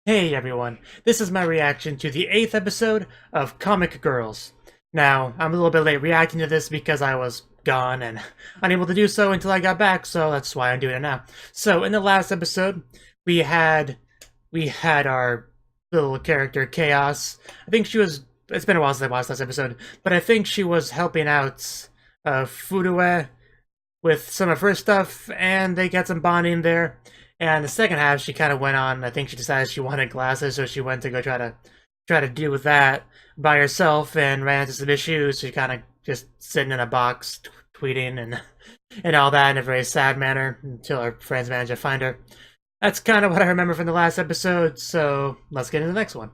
Hey everyone, this is my reaction to the 8th episode of Comic Girls. Now, I'm a little bit late reacting to this because I was gone and unable to do so until I got back, so that's why I'm doing it now. So, in the last episode, we had our little character, Chaos. I think it's been a while since I watched last episode, but I think she was helping out Furue with some of her stuff, and they got some bonding there. And the second half, she kind of went on. I think she decided she wanted glasses, so she went to go try to deal with that by herself, and ran into some issues. She kind of just sitting in a box, tweeting and all that in a very sad manner until her friends managed to find her. That's kind of what I remember from the last episode. So let's get into the next one.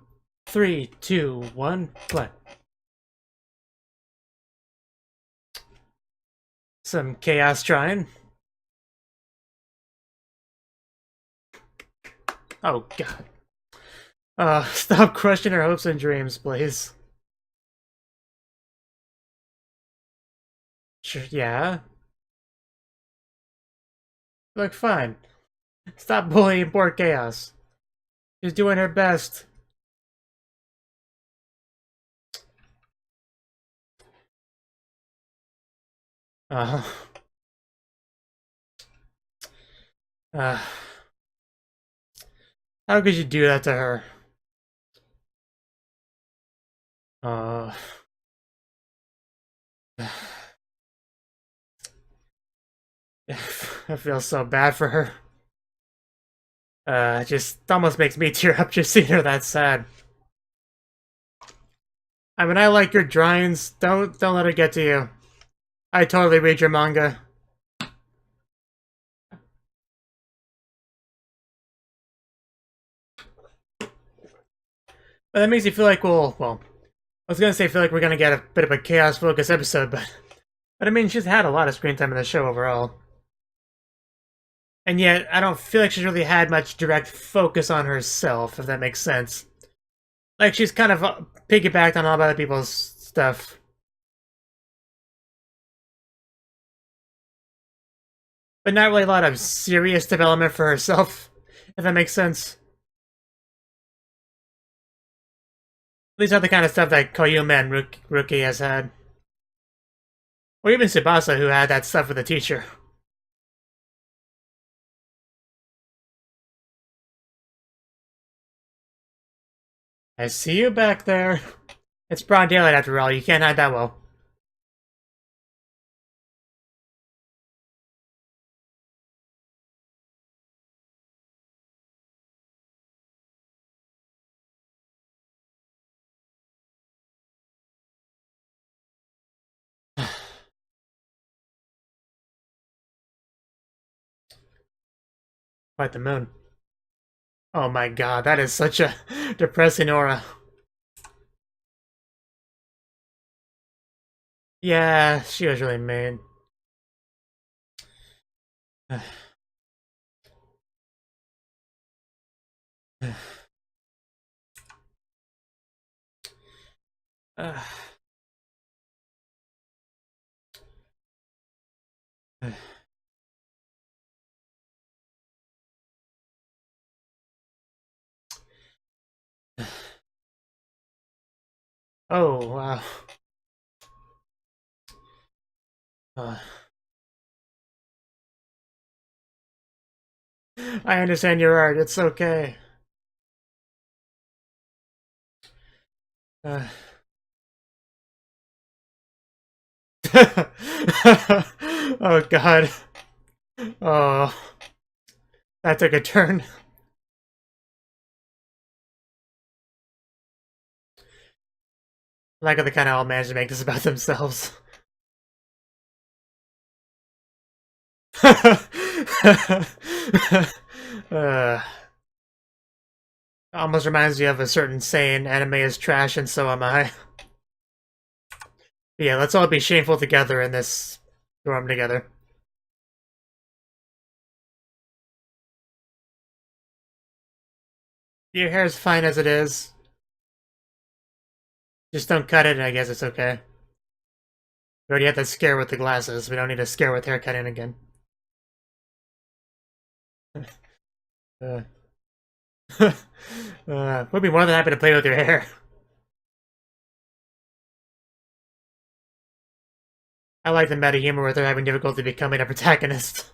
3, 2, 1, play. Some chaos trying. Oh, God. Stop crushing her hopes and dreams, please. Sure, yeah. Look, fine. Stop bullying poor Chaos. She's doing her best. Uh, uh, how could you do that to her? Uh, I feel so bad for her. It just almost makes me tear up just seeing her that sad. I mean, I like your drawings. Don't let it get to you. I totally read your manga. But that makes you feel like, well, I was gonna say feel like we're gonna get a bit of a chaos focus episode, but I mean, she's had a lot of screen time in the show overall. And yet, I don't feel like she's really had much direct focus on herself, if that makes sense. Like, she's kind of piggybacked on all of other people's stuff. But not really a lot of serious development for herself, if that makes sense. These are the kind of stuff that Kyuu and Rookie has had. Or even Tsubasa, who had that stuff with the teacher. I see you back there. It's broad daylight after all, you can't hide that well. Quite the moon. Oh my god, that is such a depressing aura. Yeah, she was really mean. Oh, wow. I understand your art, it's okay. Uh. Oh god. Oh, that took a turn. Like how they kind of all managed to make this about themselves. uh, almost reminds me of a certain saying, anime is trash and so am I. But yeah, let's all be shameful together in this dorm together. Your hair's fine as it is. Just don't cut it and I guess it's okay. We already had that scare with the glasses. We don't need a scare with haircutting again. uh. Would be more than happy to play with your hair. I like the meta humor where they're having difficulty becoming a protagonist.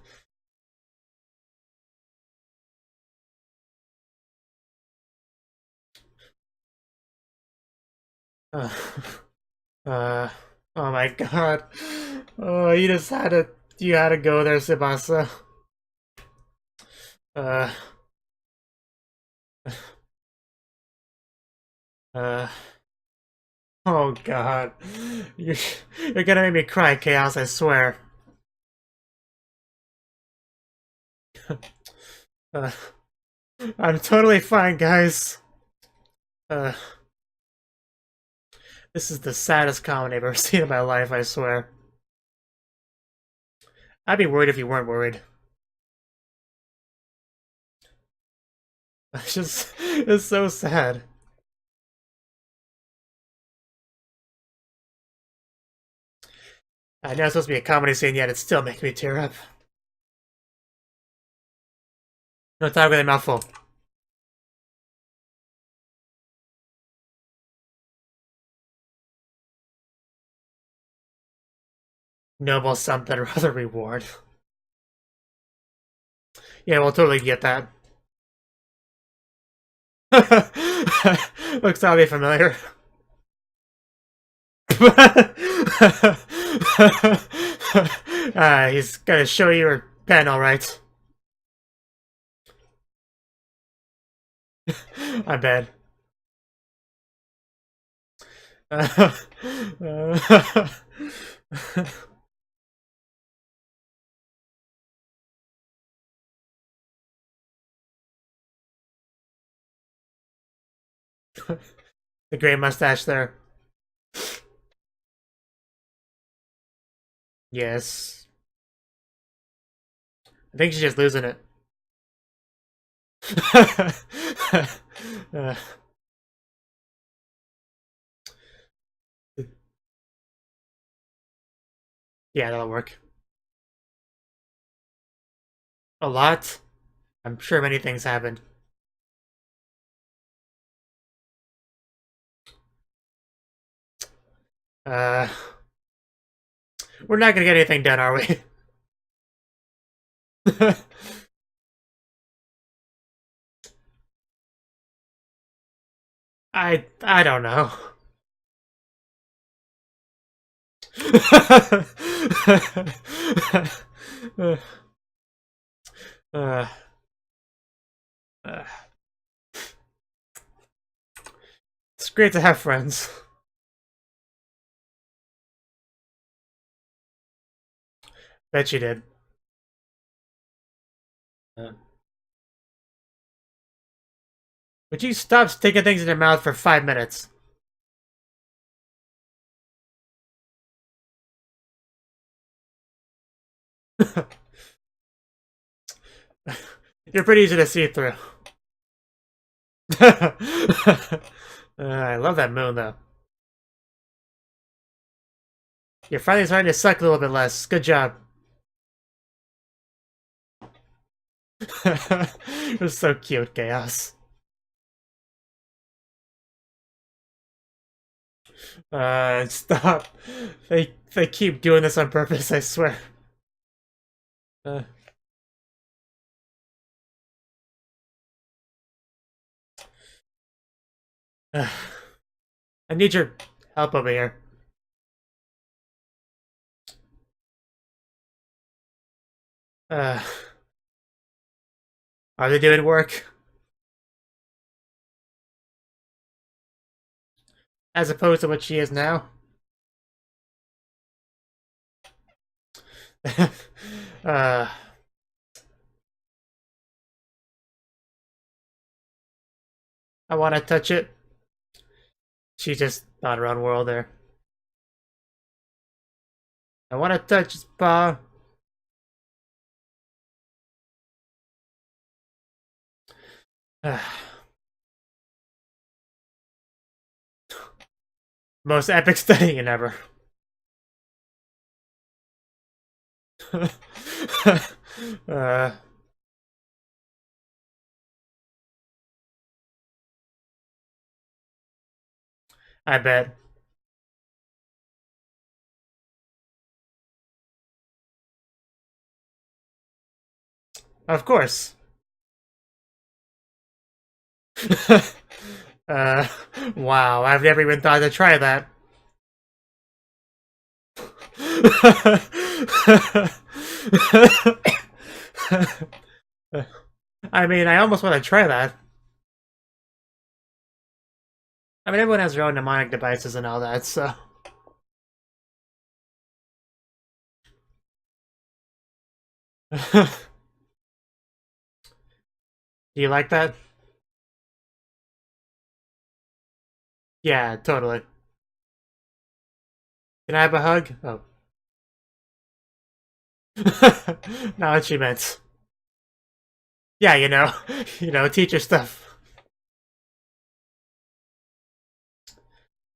Uh, oh my god. Oh, you had to go there, Tsubasa. Uh, uh, oh god. You're gonna make me cry, Chaos, I swear. Uh, I'm totally fine, guys. Uh, this is the saddest comedy I've ever seen in my life, I swear. I'd be worried if you weren't worried. It's so sad. I know it's supposed to be a comedy scene, yet it's still making me tear up. No talk with a mouthful. Noble something or other reward. Yeah, we'll totally get that. Looks oddly familiar. He's gonna show you your pen, alright. I bet. The gray mustache there. Yes. I think she's just losing it. uh, yeah, that'll work. A lot? I'm sure many things happened. Uh, we're not gonna get anything done, are we? I don't know. uh, uh, it's great to have friends. Bet you did. Would you stop sticking things in your mouth for 5 minutes? You're pretty easy to see through. I love that moon, though. You're finally starting to suck a little bit less. Good job. It was so cute, Chaos. Stop. They keep doing this on purpose, I swear. Uh. I need your help over here. Are they doing work? As opposed to what she is now? uh, I want to touch it. She just thought her own world there. I want to touch his paw. Most epic studying ever. uh, I bet. Of course. uh, wow, I've never even thought to try that. I mean, I almost want to try that. I mean, everyone has their own mnemonic devices and all that, so. Do you like that? Yeah, totally. Can I have a hug? Oh. Not what she meant. Yeah, teacher stuff.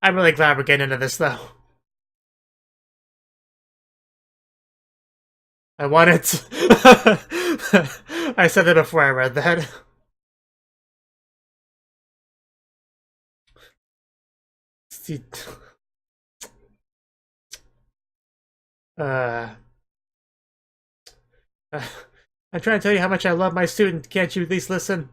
I'm really glad we're getting into this, though. I want it. I said that before I read that. Uh, I'm trying to tell you how much I love my student. Can't you at least listen?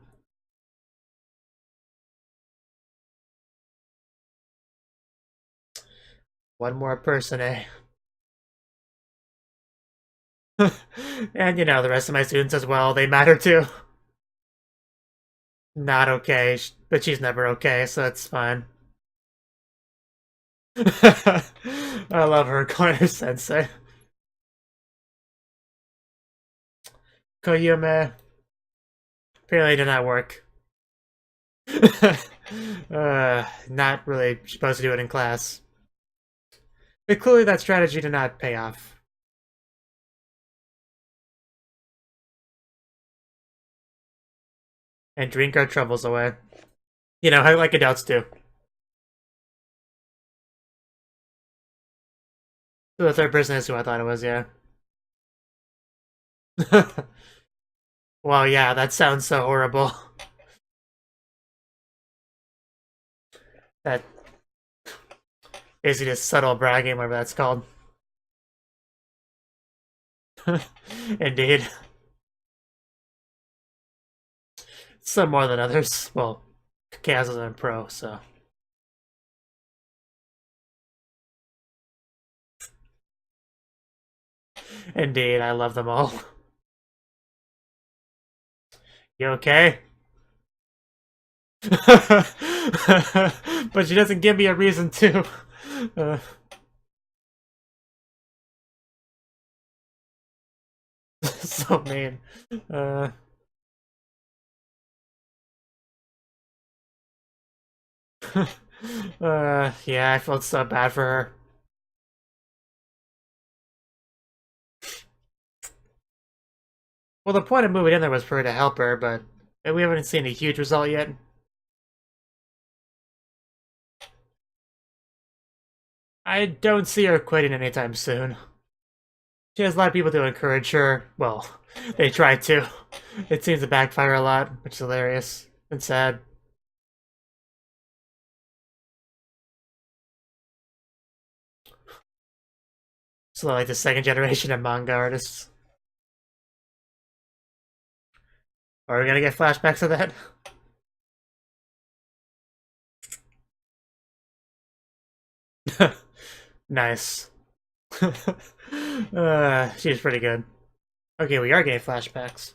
One more person, eh? And the rest of my students as well, they matter too. Not okay, but she's never okay, so it's fine. I love her, Corner Sensei. Koyume. Apparently did not work. Not really supposed to do it in class. But clearly that strategy did not pay off. And drink our troubles away. Like adults do. So the third person is who I thought it was, yeah. Well, yeah, that sounds so horrible. That basically just subtle bragging, whatever that's called. Indeed. Some more than others. Well, Chaos is in pro, so. Indeed, I love them all. You okay? But she doesn't give me a reason to. So mean. Yeah, I felt so bad for her. Well, the point of moving in there was for her to help her, but we haven't seen a huge result yet. I don't see her quitting anytime soon. She has a lot of people to encourage her. Well, they try to. It seems to backfire a lot, which is hilarious and sad. So like the second generation of manga artists. Are we gonna get flashbacks of that? Nice. She's pretty good. Okay, we are getting flashbacks.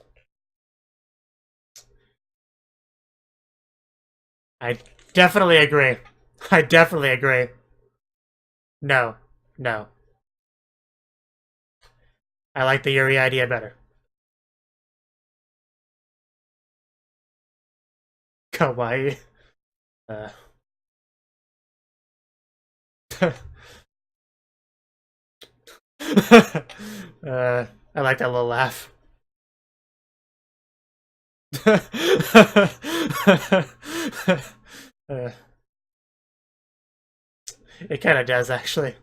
I definitely agree. I definitely agree. No. No. I like the Yuri idea better. Kawaii. Uh. I like that little laugh. uh, it kind of does, actually.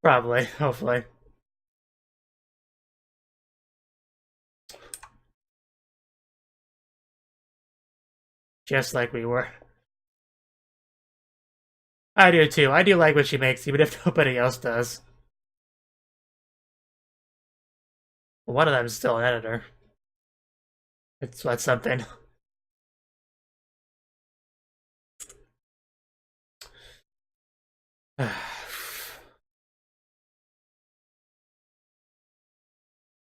Probably, hopefully. Just like we were. I do too. I do like what she makes, even if nobody else does. One of them is still an editor. That's something.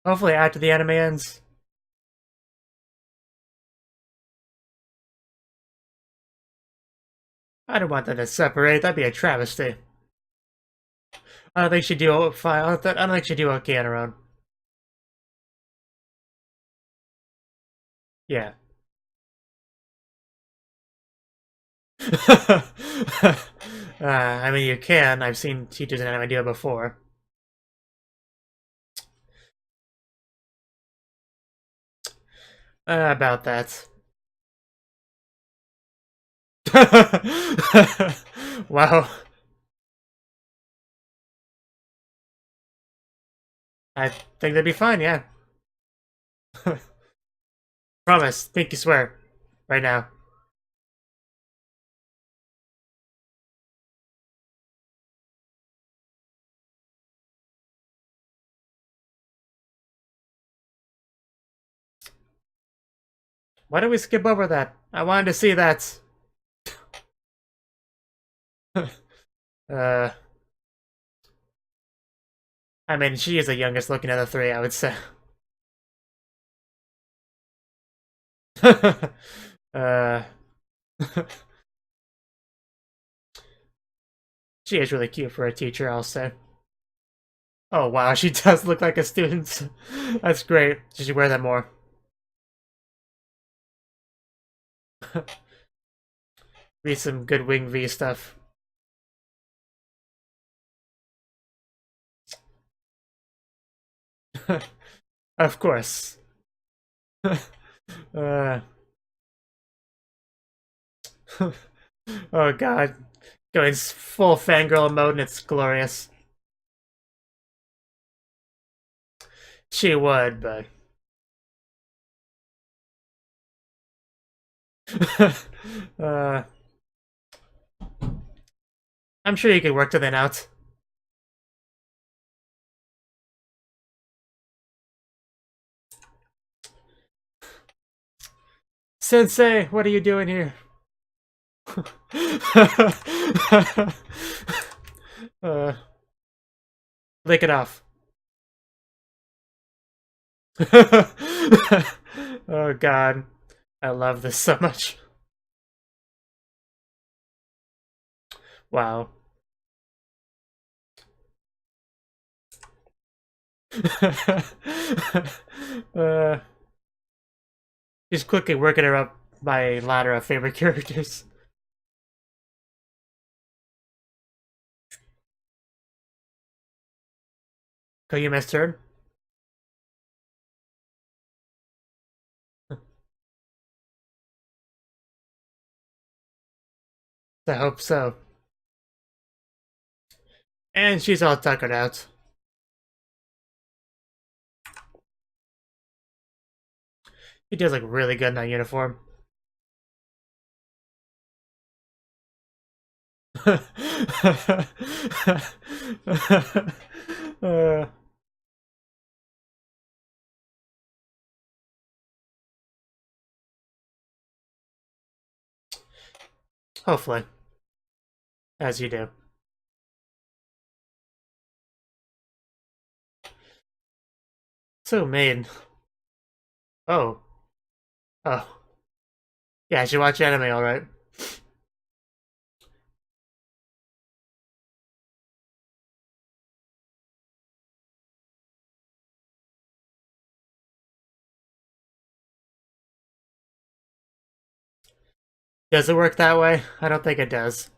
Hopefully after the anime ends. I don't want them to separate. That'd be a travesty. I don't think she'd do I don't think she'd do okay on her own. Yeah. I mean, you can. I've seen teachers in anime do it before. About that. Wow. I think they'd be fine, yeah. Promise. Pinky swear. Right now. Why did we skip over that? I wanted to see that. uh... I mean, she is the youngest looking of the three, I would say. uh... She is really cute for a teacher, I'll say. Oh wow, she does look like a student. That's great. She should wear that more. Be some good Wing V stuff. Of course. uh... Oh god. Going full fangirl mode and it's glorious. She would, but... I'm sure you could work something out. Sensei, what are you doing here? Lick it off. Oh god. I love this so much. Wow. Just quickly working her up my ladder of favorite characters. You missed turn? I hope so. And she's all tuckered out. He does look really good in that uniform. Hopefully. As you do. So mean. Oh. Oh. Yeah, I should watch anime, alright. Does it work that way? I don't think it does.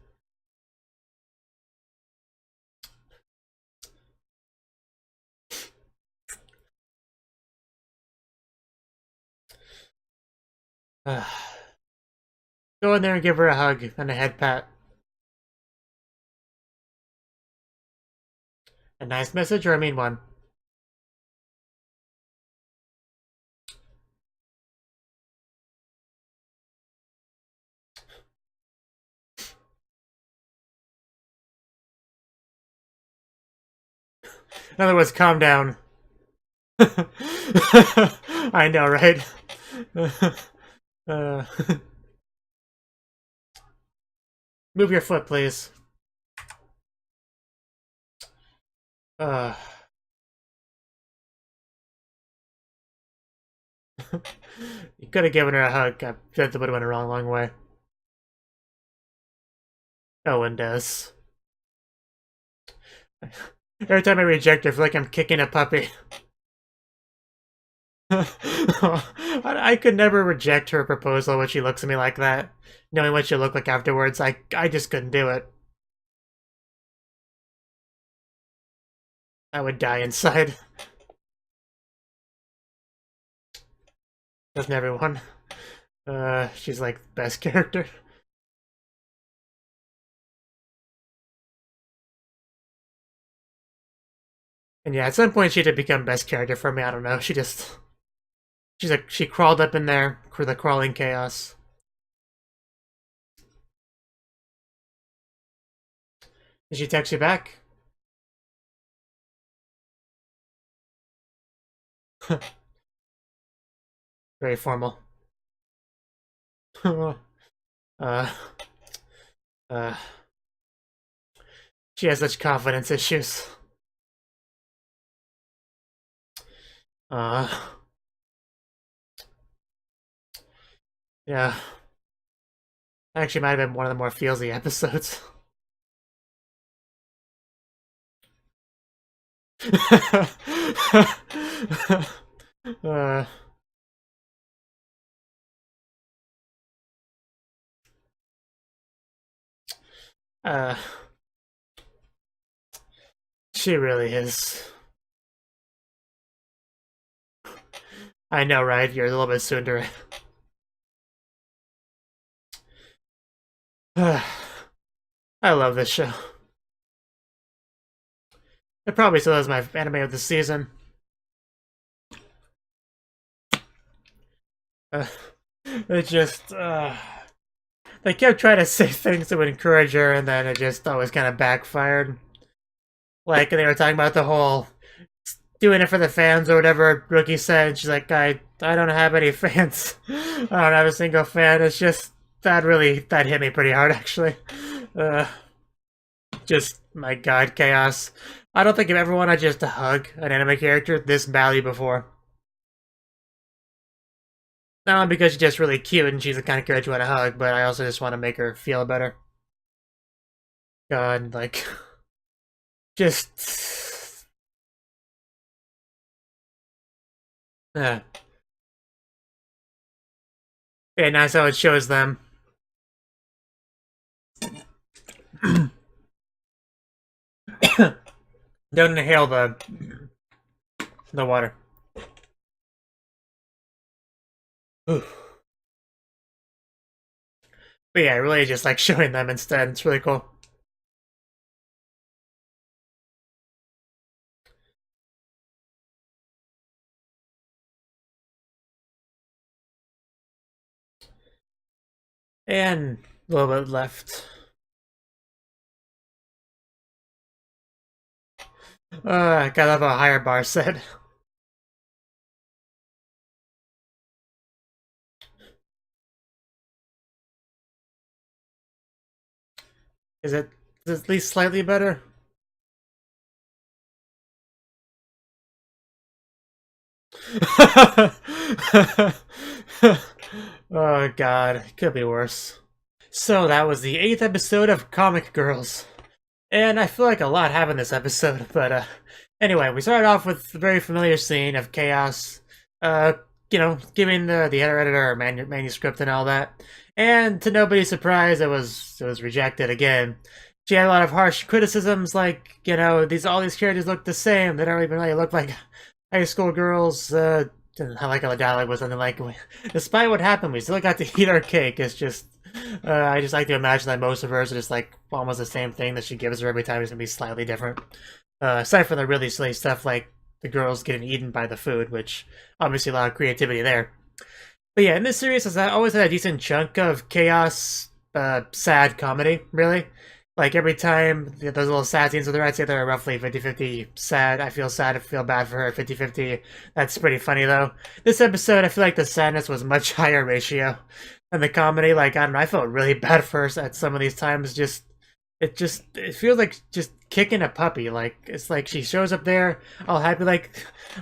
Go in there and give her a hug and a head pat. A nice message or a mean one? In other words, calm down. I know, right? uh, move your foot, please. You could have given her a hug. I bet that would have went a long way. No one does. Every time I reject her, I feel like I'm kicking a puppy. I could never reject her proposal when she looks at me like that. Knowing what she'll look like afterwards, I just couldn't do it. I would die inside. Doesn't everyone? She's like the best character. And yeah, at some point she did become best character for me. I don't know. She crawled up in there for the crawling chaos. Did she text you back? Very formal. She has such confidence issues. Yeah. Actually might have been one of the more feelsy episodes. She really is. I know, right? You're a little bit soon to I love this show. It probably still is my anime of the season. It just, they kept trying to say things that would encourage her, and then it just always kind of backfired. Like, they were talking about the whole doing it for the fans or whatever Rookie said, and she's like, I don't have any fans. I don't have a single fan. It's just, that hit me pretty hard, actually. Just, my god, chaos. I don't think I've ever wanted just to hug an anime character this badly before. Not because she's just really cute and she's the kind of character you want to hug, but I also just want to make her feel better. God, like... just... Yeah, nice how it shows them. Don't inhale the water. Oof. But yeah, really just like showing them instead. It's really cool. And a little bit left. Gotta have a higher bar set. Is it at least slightly better? Oh god, it could be worse. So that was the 8th episode of Comic Girls. And I feel like a lot happened this episode, but anyway, we started off with the very familiar scene of Chaos, giving the editor a manuscript and all that. And to nobody's surprise, it was rejected again. She had a lot of harsh criticisms, like, all these characters look the same. They don't even really look like high school girls. I like how the dialogue was something like, despite what happened, we still got to eat our cake. It's just, I just like to imagine that most of hers are just like almost the same thing that she gives her every time. It's gonna be slightly different. Aside from the really silly stuff like the girls getting eaten by the food, which obviously a lot of creativity there. But yeah, in this series, has always had a decent chunk of chaos, sad comedy, really. Like every time those little sad scenes with her, I'd say they're roughly 50-50 sad. I feel sad, I feel bad for her, 50-50. That's pretty funny though. This episode, I feel like the sadness was much higher ratio than the comedy. Like, I don't know, I felt really bad for her at some of these times. It feels like just kicking a puppy. Like, it's like she shows up there all happy, like,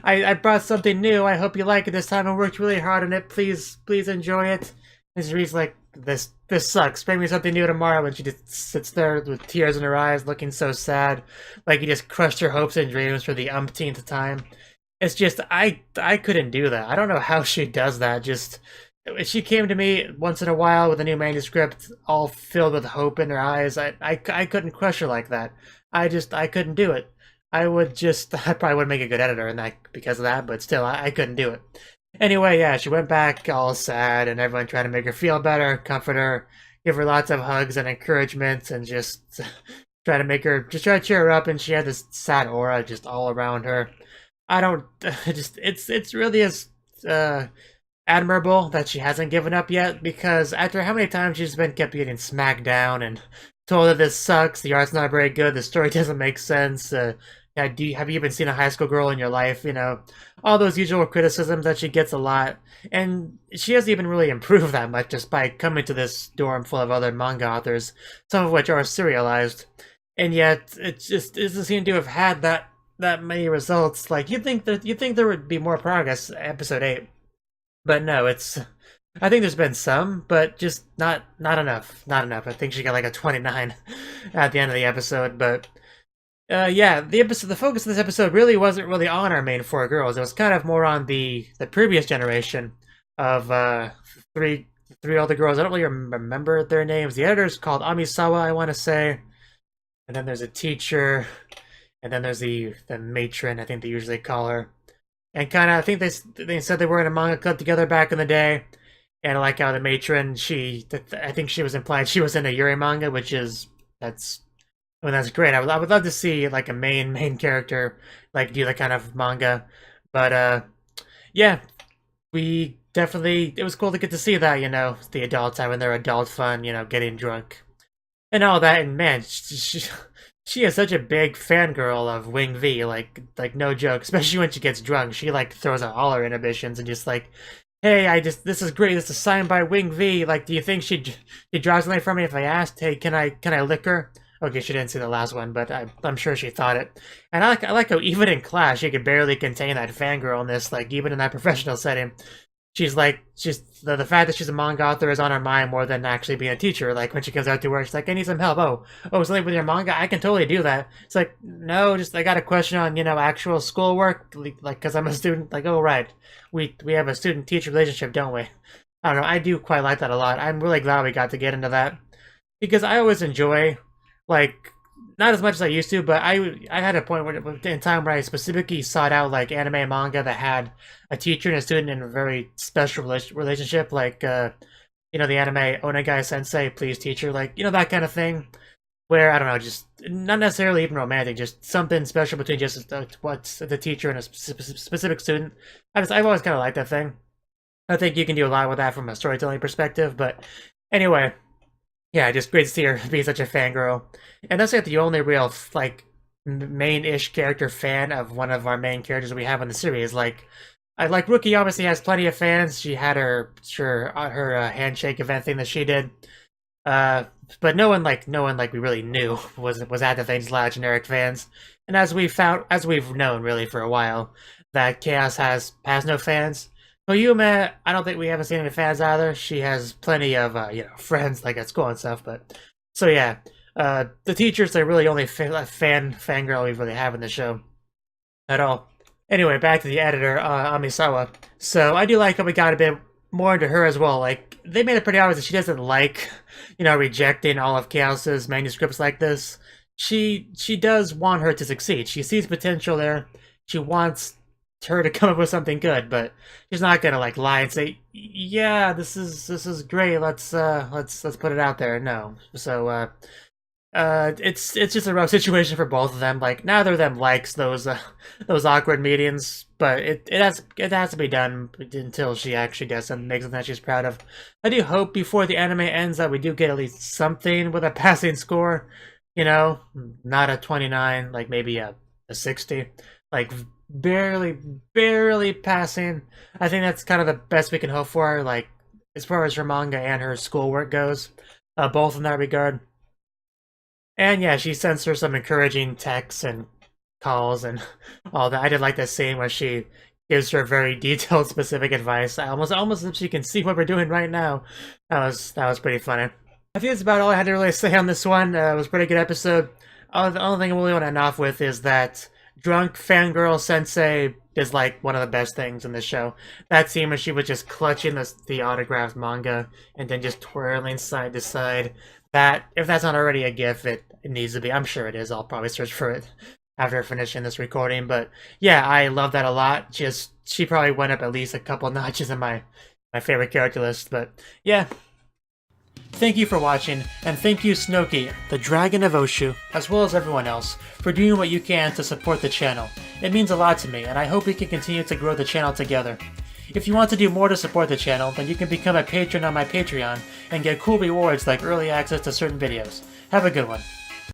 I brought something new, I hope you like it this time, I worked really hard on it, please enjoy it. And she's like, this sucks, bring me something new tomorrow, and she just sits there with tears in her eyes looking so sad, like you just crushed her hopes and dreams for the umpteenth time. It's just, I couldn't do that. I don't know how she does that. Just, she came to me once in a while with a new manuscript all filled with hope in her eyes. I couldn't crush her like that. I couldn't do it. I probably would make a good editor and that because of that, but still, I couldn't do it. Anyway, yeah, she went back all sad, and everyone tried to make her feel better, comfort her, give her lots of hugs and encouragement, and just try to cheer her up, and she had this sad aura just all around her. I don't, it's really as admirable that she hasn't given up yet, because after how many times she's been kept getting smacked down and told that this sucks, the art's not very good, the story doesn't make sense, have you even seen a high school girl in your life? You know, all those usual criticisms that she gets a lot. And she hasn't even really improved that much just by coming to this dorm full of other manga authors, some of which are serialized. And yet, it doesn't seem to have had that many results. Like, you'd think there would be more progress episode 8. But no, I think there's been some, but just not enough. Not enough. I think she got like a 29 at the end of the episode, but yeah, the focus of this episode really wasn't really on our main four girls. It was kind of more on the previous generation of three older girls. I don't really remember their names. The editor's called Amisawa, I want to say, and then there's a teacher, and then there's the matron, I think they usually call her. And kind of, I think they said they were in a manga club together back in the day. And I like how the matron, I think she was implied she was in a Yuri manga, that's great. I would love to see like a main character like do that kind of manga, but yeah, it was cool to get to see that, you know, the adults having their adult fun, you know, getting drunk and all that. And man, she is such a big fangirl of Wing V, like no joke. Especially when she gets drunk, she like throws out all her inhibitions and just like, hey, this is great. This is signed by Wing V. Like, do you think she draws something from me if I asked? Hey, can I lick her? Okay, she didn't see the last one, but I'm sure she thought it. And I like how even in class, she could barely contain that fangirlness, like, even in that professional setting. She's like, the fact that she's a manga author is on her mind more than actually being a teacher. Like, when she comes out to work, she's like, I need some help. Oh, something with your manga? I can totally do that. It's like, no, just, I got a question on, you know, actual schoolwork, like, because I'm a student. Like, oh, right. We have a student-teacher relationship, don't we? I don't know, I do quite like that a lot. I'm really glad we got to get into that. Because I always enjoy, like, not as much as I used to, but I had a point in time where I specifically sought out like anime and manga that had a teacher and a student in a very special relationship, like you know, the anime Onegai Sensei, please teacher, like, you know, that kind of thing, where I don't know, just not necessarily even romantic, just something special between just what's the teacher and a specific student. I've always kind of liked that thing. I think you can do a lot with that from a storytelling perspective, but anyway. Yeah, just great to see her be such a fangirl. And that's like the only real, like, main-ish character fan of one of our main characters we have in the series. Like Rookie obviously has plenty of fans. She had her handshake event thing that she did. But no one we really knew was at the thing. Just a lot of generic fans. And as we've known really for a while, that Chaos has no fans. Koyume, I don't think we haven't seen any fans either. She has plenty of, you know, friends, like at school and stuff, but... So yeah, the teachers are really only fangirl we really have in the show. At all. Anyway, back to the editor, Amisawa. So I do like how we got a bit more into her as well. Like, they made it pretty obvious that she doesn't like, you know, rejecting all of Chaos's manuscripts like this. She does want her to succeed. She sees potential there. She wants her to come up with something good, but she's not gonna like lie and say, yeah, this is great, let's put it out there. No. So it's just a rough situation for both of them. Like, neither of them likes those awkward meetings, but it has to be done until she actually does something, makes something that she's proud of. I do hope before the anime ends that we do get at least something with a passing score, You know, not a 29, like maybe a 60. Like barely passing. I think that's kind of the best we can hope for, like as far as her manga and her schoolwork goes, both in that regard. And yeah, she sends her some encouraging texts and calls and all that. I did like that scene where she gives her very detailed, specific advice. Almost if she can see what we're doing right now. That was pretty funny. I think that's about all I had to really say on this one. It was a pretty good episode. The only thing I really want to end off with is that drunk fangirl sensei is like one of the best things in this show. That scene when she was just clutching the autographed manga and then just twirling side to side. That, if that's not already a gif, it needs to be. I'm sure it is. I'll probably search for it after finishing this recording. But yeah, I love that a lot. She probably went up at least a couple notches in my favorite character list. But yeah. Thank you for watching, and thank you Cnouki, the Dragon of Oshu, as well as everyone else, for doing what you can to support the channel. It means a lot to me, and I hope we can continue to grow the channel together. If you want to do more to support the channel, then you can become a patron on my Patreon and get cool rewards like early access to certain videos. Have a good one.